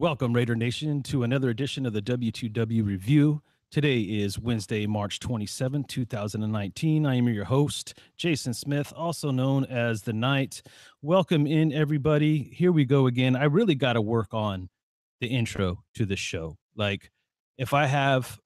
Welcome, Raider Nation, to another edition of the W2W Review. Today is Wednesday, March 27, 2019. I am your host, Jason Smith, also known as The Knight. Welcome in, everybody. Here we go again. I really got to work on the intro to the show. Like, if I have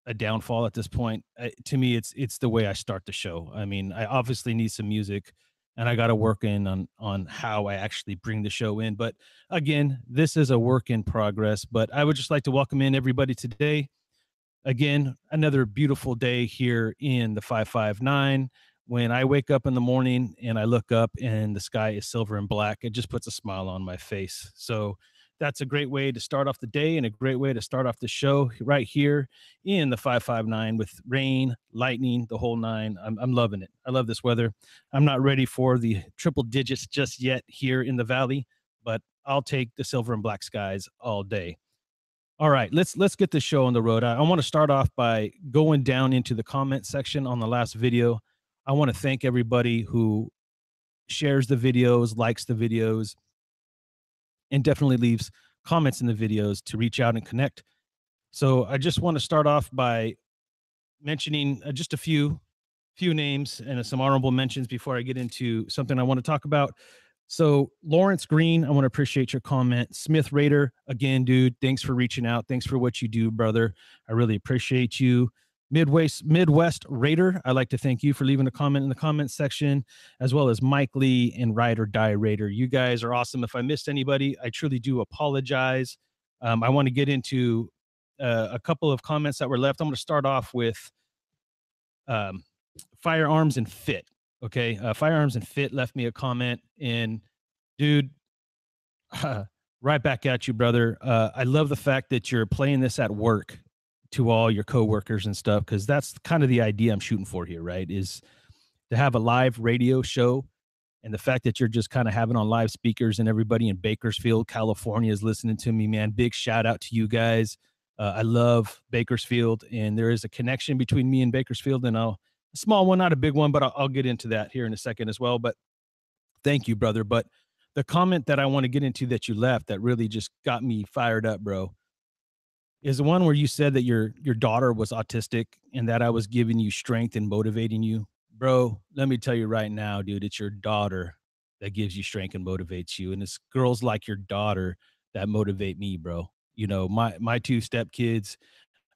a downfall at this point, to me, it's the way I start the show. I mean, I obviously need some music, and I got to work in on how I actually bring the show in. But again, this is a work in progress. But I would just like to welcome in everybody today. Again, another beautiful day here in the 559. When I wake up in the morning and I look up and the sky is silver and black, it just puts a smile on my face. So that's a great way to start off the day and a great way to start off the show right here in the 559 with rain, lightning, the whole nine. I'm loving it. I love this weather. I'm not ready for the triple digits just yet here in the valley, but I'll take the silver and black skies all day. All right, let's get the show on the road. I want to start off by going down into the comment section on the last video. I want to thank everybody who shares the videos, likes the videos, and definitely leaves comments in the videos to reach out and connect. So I just want to start off by mentioning just a few names and some honorable mentions before I get into something I want to talk about. So Lawrence Green, I want to appreciate your comment. Smith Raider, again, dude, thanks for reaching out. Thanks for what you do, brother. I really appreciate you. Midwest Raider, I'd like to thank you for leaving a comment in the comment section, as well as Mike Lee and Ride or Die Raider. You guys are awesome. If I missed anybody, I truly do apologize. I want to get into a couple of comments that were left. I'm going to start off with Firearms and Fit. Okay, Firearms and Fit left me a comment, and dude, right back at you, brother. I love the fact that you're playing this at work to all your coworkers and stuff, because that's kind of the idea I'm shooting for here, right? Is to have a live radio show, and the fact that you're just kind of having on live speakers, and everybody in Bakersfield, California, is listening to me, man. Big shout out to you guys. I love Bakersfield, and there is a connection between me and Bakersfield, and a small one, not a big one, but I'll get into that here in a second as well. But thank you, brother. But the comment that I want to get into that you left that really just got me fired up, bro, is the one where you said that your daughter was autistic and that I was giving you strength and motivating you. Bro, let me tell you right now, dude, it's your daughter that gives you strength and motivates you. And it's girls like your daughter that motivate me, bro. You know, my two stepkids,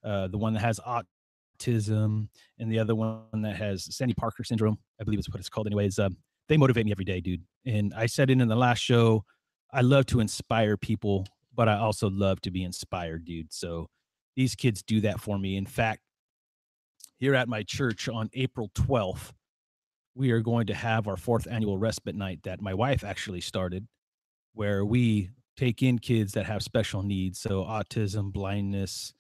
the one that has autism and the other one that has Sandy Parker syndrome, I believe is what it's called anyways. They motivate me every day, dude. And I said it in the last show, I love to inspire people, but I also love to be inspired, dude. So these kids do that for me. In fact, here at my church on April 12th, we are going to have our 4th annual respite night that my wife actually started, where we take in kids that have special needs. So autism, blindness,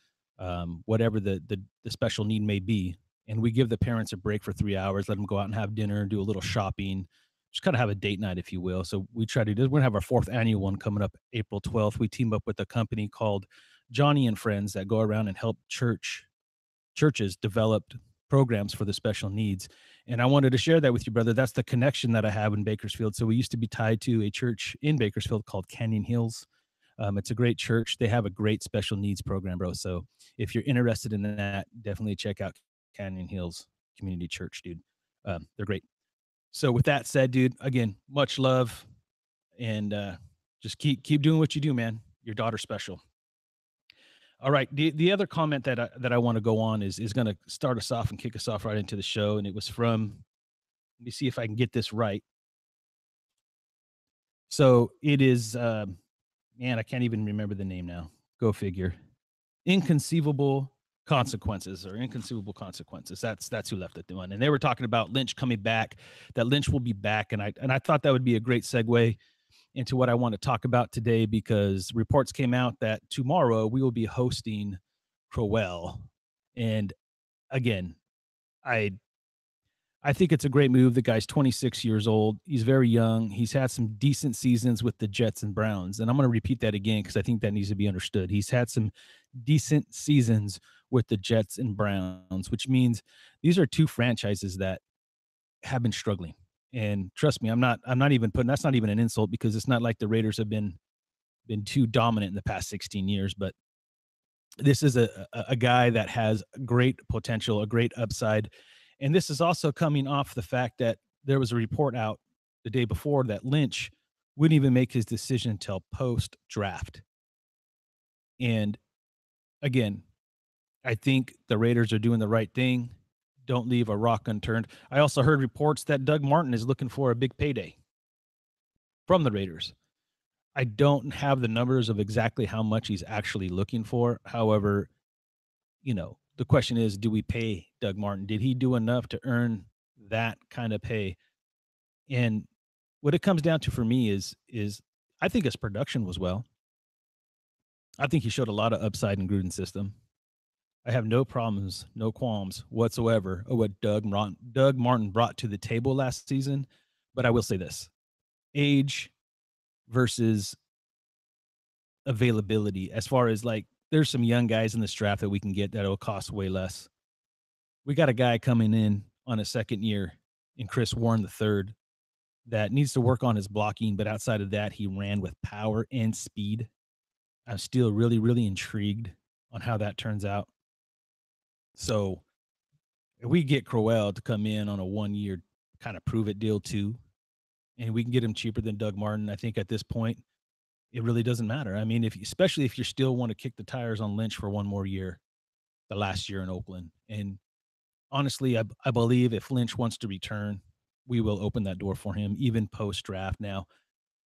whatever the special need may be. And we give the parents a break for 3 hours, let them go out and have dinner, do a little shopping, just kind of have a date night, if you will. So we try to do, we're gonna have our 4th annual one coming up April 12th. We team up with a company called Johnny and Friends that go around and help churches develop programs for the special needs. And I wanted to share that with you, brother. That's the connection that I have in Bakersfield. So we used to be tied to a church in Bakersfield called Canyon Hills. It's a great church. They have a great special needs program, bro. So if you're interested in that, definitely check out Canyon Hills Community Church, dude. They're great. So with that said, dude, again, much love, and just keep doing what you do, man. Your daughter's special. All right. The other comment that I want to go on is going to start us off and kick us off right into the show. And it was from, let me see if I can get this right. So it is, man, I can't even remember the name now. Go figure. Inconceivable Consequences. That's who left it one. And they were talking about Lynch coming back, that Lynch will be back. And I thought that would be a great segue into what I want to talk about today, because reports came out that tomorrow we will be hosting Crowell. And again, I think it's a great move. The guy's 26 years old. He's very young. He's had some decent seasons with the Jets and Browns. And I'm going to repeat that again, because I think that needs to be understood. He's had some decent seasons with the Jets and Browns, which means these are two franchises that have been struggling. And trust me, I'm not even putting, that's not even an insult, because it's not like the Raiders have been been too dominant in the past 16 years. But this is a guy that has great potential, a great upside. And this is also coming off the fact that there was a report out the day before that Lynch wouldn't even make his decision until post draft. And again, I think the Raiders are doing the right thing. Don't leave a rock unturned. I also heard reports that Doug Martin is looking for a big payday from the Raiders. I don't have the numbers of exactly how much he's actually looking for. However, the question is, do we pay Doug Martin? Did he do enough to earn that kind of pay? And what it comes down to for me is I think his production was well. I think he showed a lot of upside in Gruden's system. I have no problems, no qualms whatsoever of what Doug Martin brought to the table last season. But I will say this: age versus availability. As far as like, there's some young guys in this draft that we can get that'll cost way less. We got a guy coming in on a second year in Chris Warren III that needs to work on his blocking, but outside of that, he ran with power and speed. I'm still really, really intrigued on how that turns out. So if we get Crowell to come in on a 1-year kind of prove it deal too, and we can get him cheaper than Doug Martin, I think at this point, it really doesn't matter. I mean, especially if you still want to kick the tires on Lynch for one more year, the last year in Oakland. And honestly, I believe if Lynch wants to return, we will open that door for him, even post-draft. Now,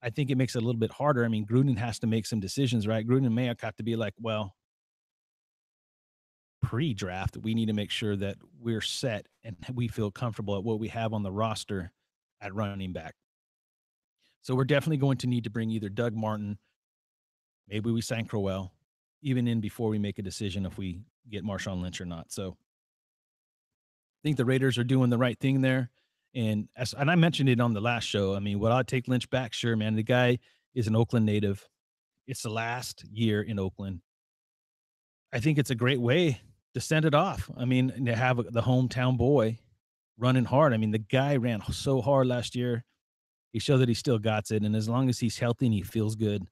I think it makes it a little bit harder. I mean, Gruden has to make some decisions, right? Gruden and Mayock have to be like, well, pre-draft, we need to make sure that we're set and we feel comfortable at what we have on the roster at running back. So we're definitely going to need to bring either Doug Martin, maybe we sign Crowell, even in before we make a decision if we get Marshawn Lynch or not. So I think the Raiders are doing the right thing there. And I mentioned it on the last show. I mean, would I take Lynch back? Sure, man. The guy is an Oakland native. It's the last year in Oakland. I think it's a great way to send it off. I mean, to have the hometown boy running hard. I mean, the guy ran so hard last year. He showed that he still got it. And as long as he's healthy and he feels good,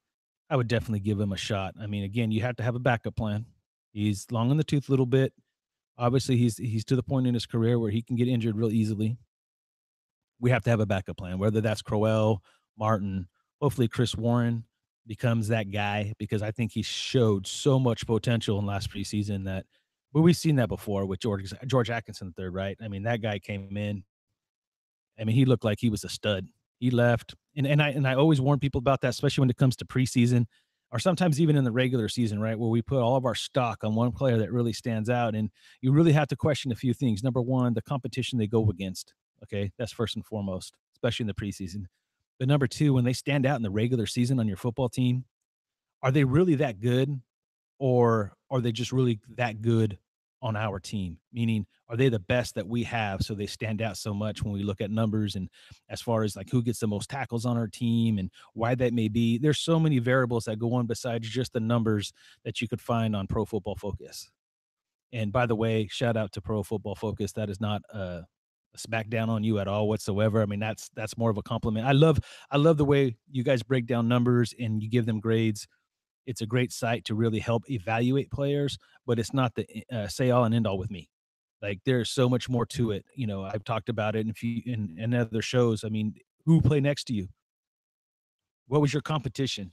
I would definitely give him a shot. I mean, again, you have to have a backup plan. He's long in the tooth a little bit. Obviously, he's to the point in his career where he can get injured real easily. We have to have a backup plan, whether that's Crowell, Martin, hopefully Chris Warren becomes that guy, because I think he showed so much potential in last preseason that, but we've seen that before with George Atkinson III, right? I mean, that guy came in. I mean, he looked like he was a stud. He left, and I always warn people about that, especially when it comes to preseason, or sometimes even in the regular season, right, where we put all of our stock on one player that really stands out, and you really have to question a few things. Number one, the competition they go against. Okay, that's first and foremost, especially in the preseason. But number two, when they stand out in the regular season on your football team, are they really that good, or are they just really that good on our team? Meaning, are they the best that we have, so they stand out so much when we look at numbers and as far as like who gets the most tackles on our team and why that may be? There's so many variables that go on besides just the numbers that you could find on Pro Football Focus. And by the way, shout out to Pro Football Focus. That is not a smack down on you at all whatsoever. I mean, that's more of a compliment. I love the way you guys break down numbers and you give them grades. It's a great site to really help evaluate players, but it's not the say all and end all with me. Like, there's so much more to it. You know, I've talked about it in other shows. I mean, who played next to you? What was your competition?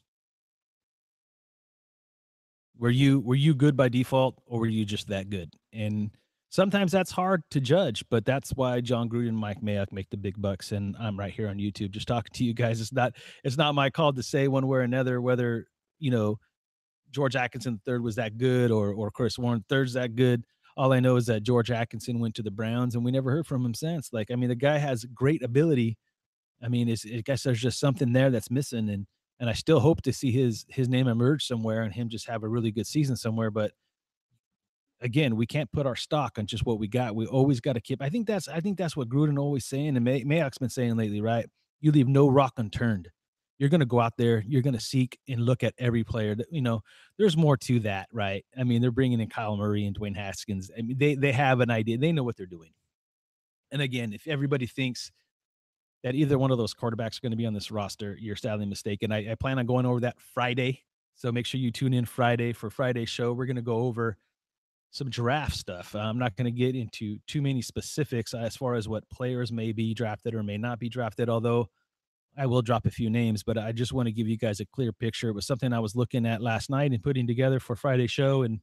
Were you good by default, or were you just that good? And sometimes that's hard to judge, but that's why John Gruden and Mike Mayock make the big bucks, and I'm right here on YouTube just talking to you guys. It's not my call to say one way or another whether, George Atkinson III was that good or Chris Warren III's that good. All I know is that George Atkinson went to the Browns, and we never heard from him since. Like, I mean, the guy has great ability. I mean, I guess there's just something there that's missing, and I still hope to see his name emerge somewhere and him just have a really good season somewhere. But again, we can't put our stock on just what we got. We always got to keep. I think that's what Gruden always saying, and Mayock's been saying lately, right? You leave no rock unturned. You're going to go out there. You're going to seek and look at every player. That, there's more to that, right? I mean, they're bringing in Kyle Murray and Dwayne Haskins. I mean, they have an idea. They know what they're doing. And again, if everybody thinks that either one of those quarterbacks are going to be on this roster, you're sadly mistaken. I plan on going over that Friday. So make sure you tune in Friday for Friday's show. We're going to go over some draft stuff. I'm not going to get into too many specifics as far as what players may be drafted or may not be drafted, although I will drop a few names, but I just want to give you guys a clear picture. It was something I was looking at last night and putting together for Friday's show, and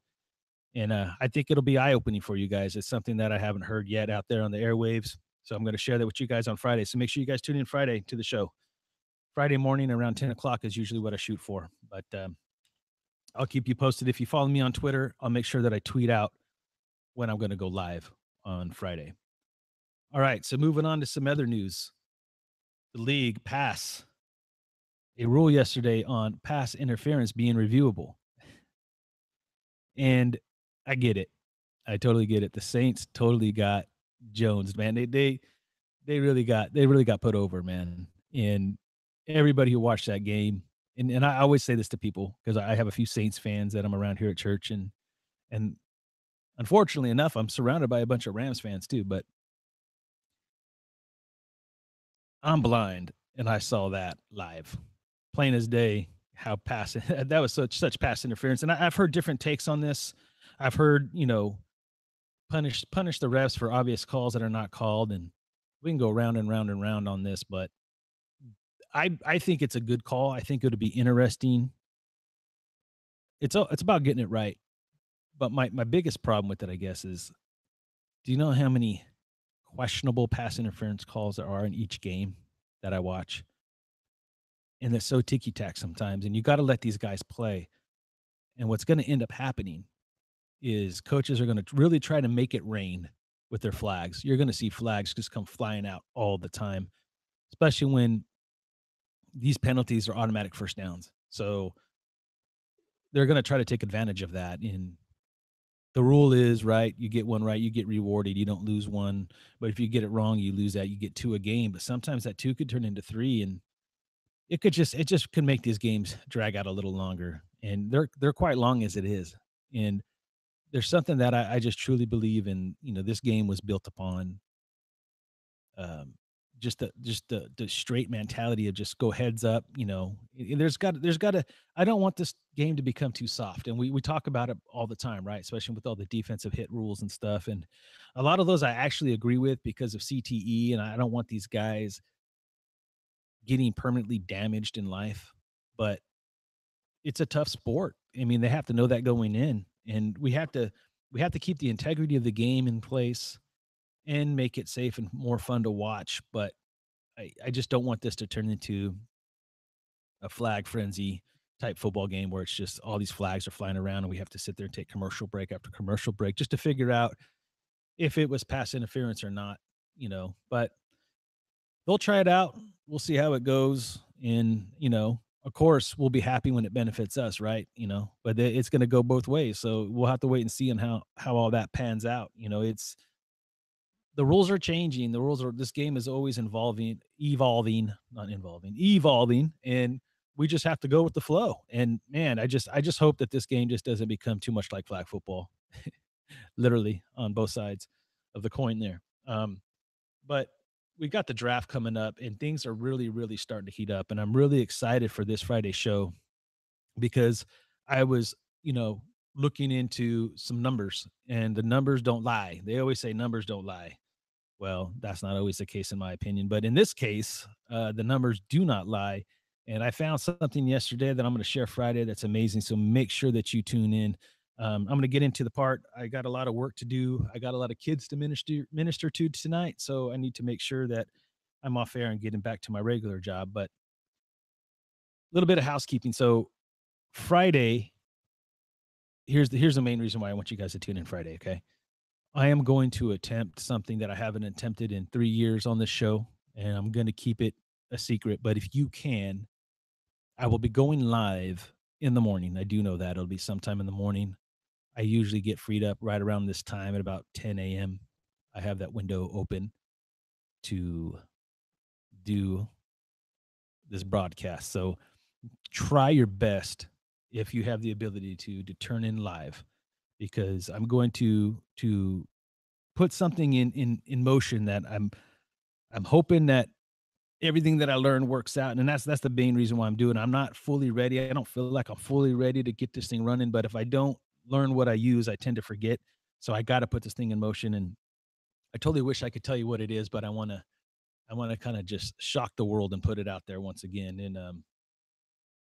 I think it'll be eye-opening for you guys. It's something that I haven't heard yet out there on the airwaves, so I'm going to share that with you guys on Friday. So make sure you guys tune in Friday to the show. Friday morning around 10 o'clock is usually what I shoot for, but I'll keep you posted. If you follow me on Twitter, I'll make sure that I tweet out when I'm going to go live on Friday. All right, so moving on to some other news. The league passed a rule yesterday on pass interference being reviewable. And I get it. I totally get it. The Saints totally got Jones, man. They really got put over, man. And everybody who watched that game, and I always say this to people because I have a few Saints fans that I'm around here at church, and unfortunately enough, I'm surrounded by a bunch of Rams fans too, but I'm blind and I saw that live. Plain as day, how pass that was such pass interference. And I've heard different takes on this. I've heard, punish the refs for obvious calls that are not called, and we can go round and round and round on this, but I think it's a good call. I think it would be interesting. It's about getting it right. But my biggest problem with it, I guess, is do you know how many questionable pass interference calls there are in each game that I watch? And they're so ticky-tack sometimes, and you gotta let these guys play. And what's gonna end up happening is coaches are gonna really try to make it rain with their flags. You're gonna see flags just come flying out all the time, especially when these penalties are automatic first downs. So they're gonna try to take advantage of that, and the rule is, right, you get one right, you get rewarded, you don't lose one, but if you get it wrong, you lose that, you get 2 a game, but sometimes that 2 could turn into 3, and it just could make these games drag out a little longer, and they're quite long as it is, and there's something that I just truly believe in. This game was built upon, just the straight mentality of just go heads up. There's got to. I don't want this game to become too soft, and we talk about it all the time, right? Especially with all the defensive hit rules and stuff, and a lot of those I actually agree with because of CTE, and I don't want these guys getting permanently damaged in life. But it's a tough sport. I mean, they have to know that going in, and we have to keep the integrity of the game in place and make it safe and more fun to watch. But I just don't want this to turn into a flag frenzy type football game where it's just all these flags are flying around and we have to sit there and take commercial break after commercial break just to figure out if it was pass interference or not. But they'll try it out. We'll see how it goes. And, of course, we'll be happy when it benefits us, right? But it's going to go both ways. So we'll have to wait and see on how all that pans out. It's the rules are changing. This game is always evolving. And we just have to go with the flow. And man, I just hope that this game just doesn't become too much like flag football, literally on both sides of the coin there. But we got the draft coming up and things are really, really starting to heat up. And I'm really excited for this Friday show because I was, looking into some numbers and the numbers don't lie. They always say numbers don't lie. Well, that's not always the case in my opinion, but in this case, the numbers do not lie. And I found something yesterday that I'm going to share Friday that's amazing. So make sure that you tune in. I'm going to get into the part. I got a lot of work to do. I got a lot of kids to minister to tonight, so I need to make sure that I'm off air and getting back to my regular job. But a little bit of housekeeping. So Friday, here's the main reason why I want you guys to tune in Friday. Okay, I am going to attempt something that I haven't attempted in 3 years on this show, and I'm going to keep it a secret. But if you can, I will be going live in the morning. I do know that it'll be sometime in the morning. I usually get freed up right around this time at about 10 a.m. I have that window open to do this broadcast. So try your best if you have the ability to turn in live, because I'm going to put something in motion that I'm hoping that everything that I learn works out. And that's the main reason why I'm doing it. I'm not fully ready. I don't feel like I'm fully ready to get this thing running. But if I don't learn what I use, I tend to forget. So I got to put this thing in motion. And I totally wish I could tell you what it is, but I want to kind of just shock the world and put it out there once again. And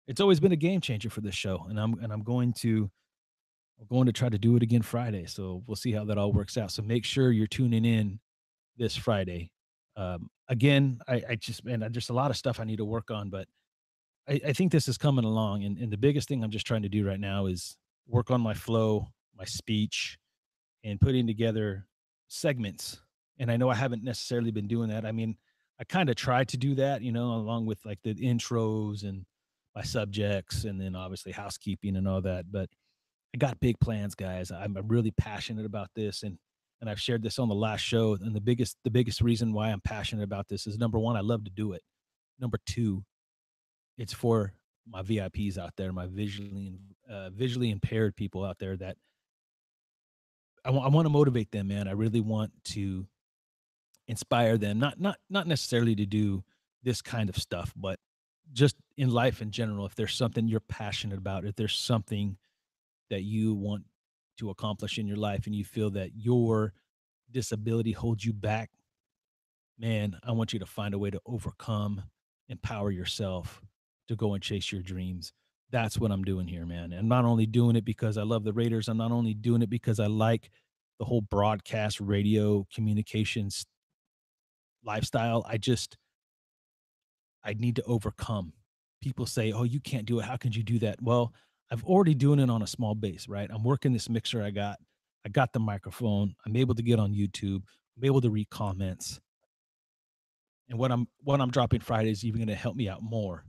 it's always been a game changer for this show. And I'm going to we're going to try to do it again Friday. So we'll see how that all works out. So make sure you're tuning in this Friday. Again, I just, man, I just a lot of stuff I need to work on, but I think this is coming along. And the biggest thing I'm just trying to do right now is work on my flow, my speech, and putting together segments. And I know I haven't necessarily been doing that. I mean, I kind of tried to do that, along with like the intros and my subjects, and then obviously housekeeping and all that. But I got big plans, guys. I'm really passionate about this, and I've shared this on the last show. And the biggest reason why I'm passionate about this is, number one, I love to do it. Number two, it's for my VIPs out there, my visually impaired people out there that I want to motivate them, man. I really want to inspire them, not necessarily to do this kind of stuff, but just in life in general. If there's something you're passionate about, if there's something that you want to accomplish in your life and you feel that your disability holds you back, man, I want you to find a way to overcome, empower yourself to go and chase your dreams. That's what I'm doing here, man. I'm not only doing it because I love the Raiders, I'm not only doing it because I like the whole broadcast radio communications lifestyle. I need to overcome. People say, "Oh, you can't do it. How could you do that?" Well, I've already doing it on a small base, right? I'm working this mixer I got. I got the microphone. I'm able to get on YouTube. I'm able to read comments. And what I'm dropping Friday is even going to help me out more,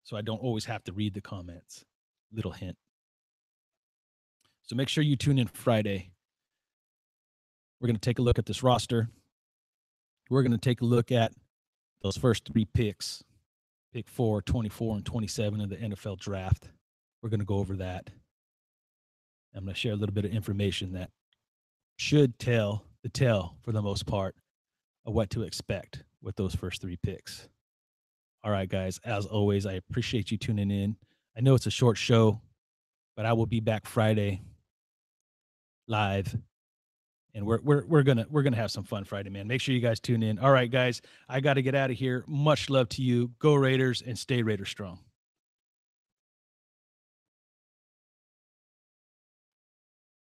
so I don't always have to read the comments. Little hint. So make sure you tune in Friday. We're going to take a look at this roster. We're going to take a look at those first three picks, pick 4, 24, and 27 of the NFL draft. We're going to go over that. I'm going to share a little bit of information that should tell the tale, for the most part, of what to expect with those first three picks. All right, guys, as always, I appreciate you tuning in. I know it's a short show, but I will be back Friday live. And we're gonna have some fun Friday, man. Make sure you guys tune in. All right, guys, I got to get out of here. Much love to you. Go Raiders and stay Raider strong.